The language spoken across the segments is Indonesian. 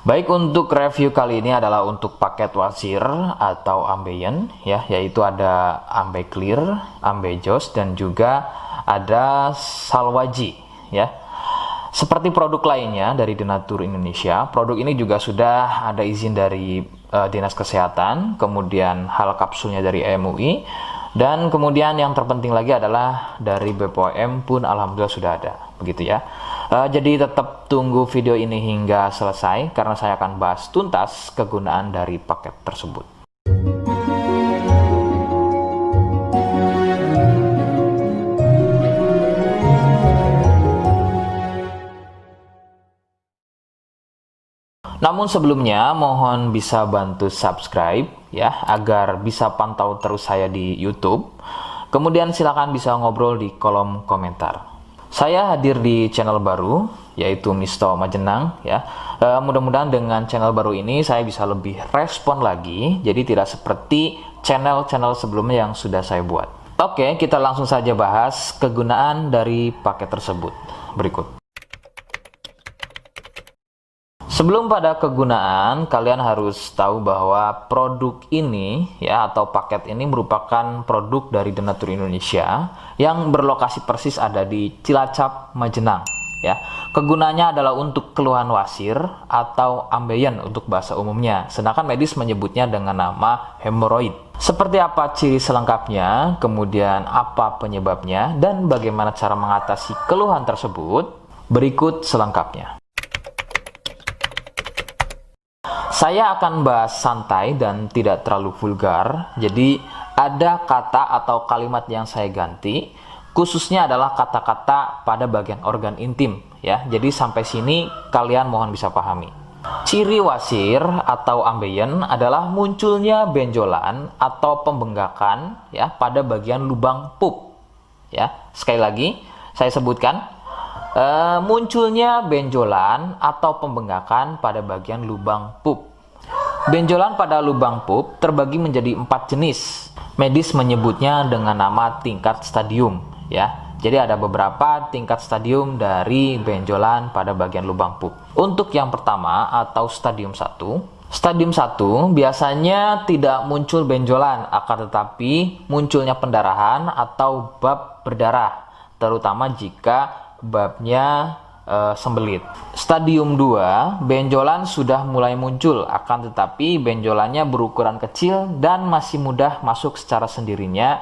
Baik, untuk review kali ini adalah untuk paket wasir atau ambeien ya, yaitu ada ambe clear, ambe jos, dan juga ada salwaji ya. Seperti produk lainnya dari Denatur Indonesia, produk ini juga sudah ada izin dari Dinas Kesehatan, kemudian hal kapsulnya dari MUI, dan kemudian yang terpenting lagi adalah dari BPOM pun alhamdulillah sudah ada, begitu ya. Jadi tetap tunggu video ini hingga selesai karena saya akan bahas tuntas kegunaan dari paket tersebut. Namun sebelumnya mohon bisa bantu subscribe ya agar bisa pantau terus saya di YouTube. Kemudian silakan bisa ngobrol di kolom komentar. Saya hadir di channel baru yaitu Misto Majenang ya. Mudah-mudahan dengan channel baru ini saya bisa lebih respon lagi, jadi tidak seperti channel-channel sebelumnya yang sudah saya buat. Oke, kita langsung saja bahas kegunaan dari paket tersebut berikut. Sebelum pada kegunaan, kalian harus tahu bahwa produk ini ya atau paket ini merupakan produk dari Denatur Indonesia yang berlokasi persis ada di Cilacap, Majenang ya. Kegunaannya adalah untuk keluhan wasir atau ambeien untuk bahasa umumnya, sedangkan medis menyebutnya dengan nama hemoroid. Seperti apa ciri selengkapnya, kemudian apa penyebabnya, dan bagaimana cara mengatasi keluhan tersebut, berikut selengkapnya. Saya akan bahas santai dan tidak terlalu vulgar, jadi ada kata atau kalimat yang saya ganti, khususnya adalah kata-kata pada bagian organ intim ya. Jadi sampai sini kalian mohon bisa pahami. Ciri wasir atau ambeien adalah munculnya benjolan atau pembengkakan ya pada bagian lubang pup ya. Sekali lagi saya sebutkan, munculnya benjolan atau pembengkakan pada bagian lubang pup. Benjolan pada lubang pup terbagi menjadi 4 jenis. Medis menyebutnya dengan nama tingkat stadium ya. Jadi ada beberapa tingkat stadium dari benjolan pada bagian lubang pup. Untuk yang pertama atau stadium 1, stadium 1 biasanya tidak muncul benjolan, akan tetapi munculnya pendarahan atau bab berdarah, terutama jika babnya sembelit. Stadium 2, benjolan sudah mulai muncul, akan tetapi benjolannya berukuran kecil dan masih mudah masuk secara sendirinya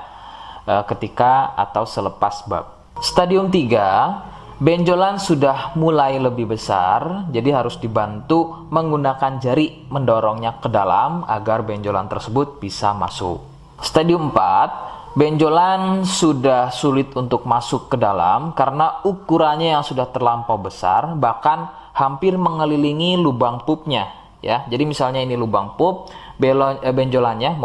ketika atau selepas bab. Stadium 3, benjolan sudah mulai lebih besar, jadi harus dibantu menggunakan jari mendorongnya ke dalam agar benjolan tersebut bisa masuk. Stadium 4, benjolan sudah sulit untuk masuk ke dalam karena ukurannya yang sudah terlampau besar, bahkan hampir mengelilingi lubang pupnya ya. Jadi misalnya ini lubang pup, benjolannya,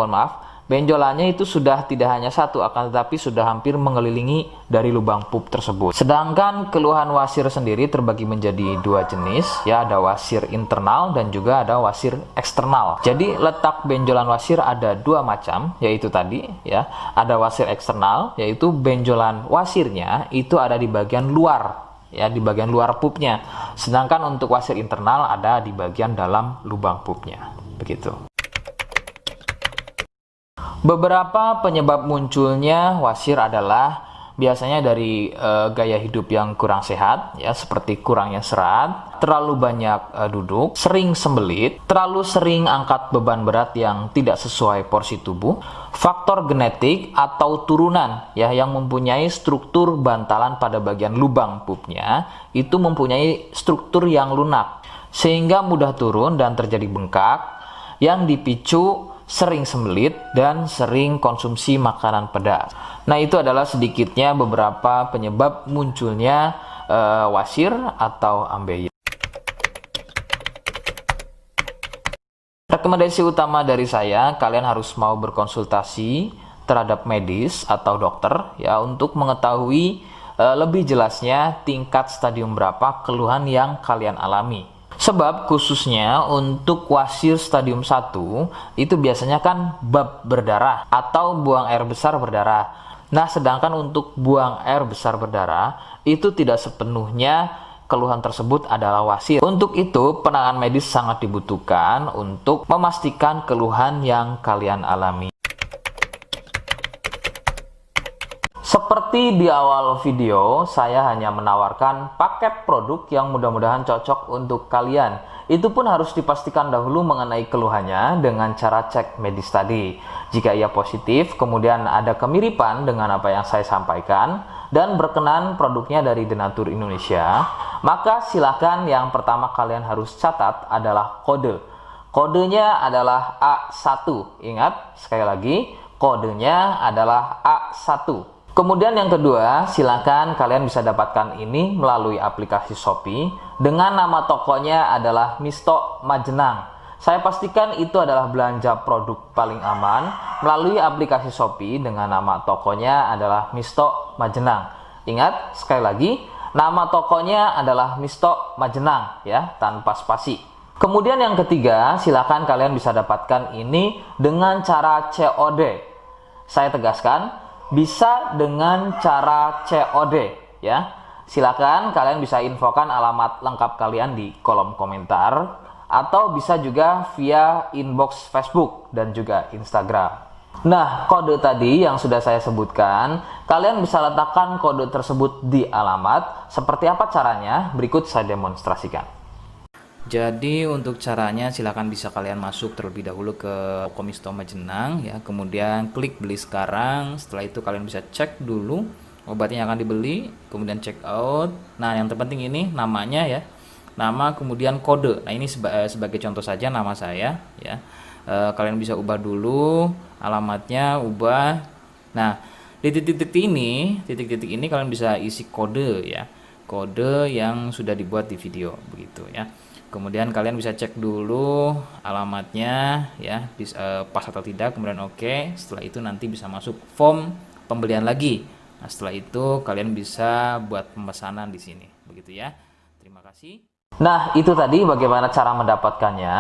benjolannya itu sudah tidak hanya satu, akan tetapi sudah hampir mengelilingi dari lubang pup tersebut. Sedangkan keluhan wasir sendiri terbagi menjadi 2 jenis ya, ada wasir internal dan juga ada wasir eksternal. Jadi letak benjolan wasir ada 2 macam, yaitu tadi ya, ada wasir eksternal yaitu benjolan wasirnya itu ada di bagian luar ya, di bagian luar pupnya. Sedangkan untuk wasir internal ada di bagian dalam lubang pupnya. Begitu. Beberapa penyebab munculnya wasir adalah biasanya dari gaya hidup yang kurang sehat ya, seperti kurangnya serat, terlalu banyak duduk, sering sembelit, terlalu sering angkat beban berat yang tidak sesuai porsi tubuh, faktor genetik atau turunan ya yang mempunyai struktur bantalan pada bagian lubang pupnya itu mempunyai struktur yang lunak sehingga mudah turun dan terjadi bengkak yang dipicu sering sembelit dan sering konsumsi makanan pedas. Nah, itu adalah sedikitnya beberapa penyebab munculnya wasir atau ambeien. Rekomendasi utama dari saya, kalian harus mau berkonsultasi terhadap medis atau dokter ya untuk mengetahui lebih jelasnya tingkat stadium berapa keluhan yang kalian alami. Sebab khususnya untuk wasir stadium 1 itu biasanya kan bab berdarah atau buang air besar berdarah. Nah, sedangkan untuk buang air besar berdarah itu tidak sepenuhnya keluhan tersebut adalah wasir. Untuk itu, penanganan medis sangat dibutuhkan untuk memastikan keluhan yang kalian alami. Seperti di awal video, saya hanya menawarkan paket produk yang mudah-mudahan cocok untuk kalian. Itu pun harus dipastikan dahulu mengenai keluhannya dengan cara cek medis tadi. Jika ia positif, kemudian ada kemiripan dengan apa yang saya sampaikan, dan berkenan produknya dari Denatur Indonesia, maka silakan yang pertama kalian harus catat adalah kode. Kodenya adalah A1. Ingat, sekali lagi, kodenya adalah A1. Kemudian yang kedua, silakan kalian bisa dapatkan ini melalui aplikasi Shopee dengan nama tokonya adalah Misto Majenang. Saya pastikan itu adalah belanja produk paling aman melalui aplikasi Shopee dengan nama tokonya adalah Misto Majenang. Ingat, sekali lagi, nama tokonya adalah Misto Majenang ya, tanpa spasi. Kemudian yang ketiga, silakan kalian bisa dapatkan ini dengan cara COD. Saya tegaskan, bisa dengan cara COD ya. Silakan kalian bisa infokan alamat lengkap kalian di kolom komentar atau bisa juga via inbox Facebook dan juga Instagram. Nah, kode tadi yang sudah saya sebutkan, kalian bisa letakkan kode tersebut di alamat. Seperti apa caranya? Berikut saya demonstrasikan. Jadi untuk caranya silakan bisa kalian masuk terlebih dahulu ke toko Misto Majenang ya, kemudian klik beli sekarang. Setelah itu kalian bisa cek dulu obatnya yang akan dibeli, kemudian check out. Nah, yang terpenting ini namanya ya, nama kemudian kode. Nah, ini sebagai contoh saja nama saya ya. Kalian bisa ubah dulu alamatnya, ubah. Nah, di titik-titik ini kalian bisa isi kode ya, kode yang sudah dibuat di video begitu ya. Kemudian kalian bisa cek dulu alamatnya ya, pas atau tidak, kemudian oke. Setelah itu nanti bisa masuk form pembelian lagi. Nah, setelah itu kalian bisa buat pemesanan di sini begitu ya. Terima kasih. Nah, itu tadi bagaimana cara mendapatkannya.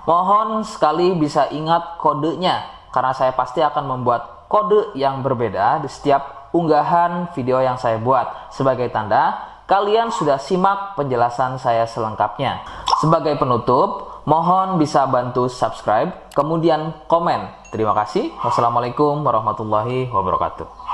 Mohon sekali bisa ingat kodenya, karena saya pasti akan membuat kode yang berbeda di setiap unggahan video yang saya buat sebagai tanda kalian sudah simak penjelasan saya selengkapnya. Sebagai penutup, mohon bisa bantu subscribe, kemudian komen. Terima kasih. Wassalamualaikum warahmatullahi wabarakatuh.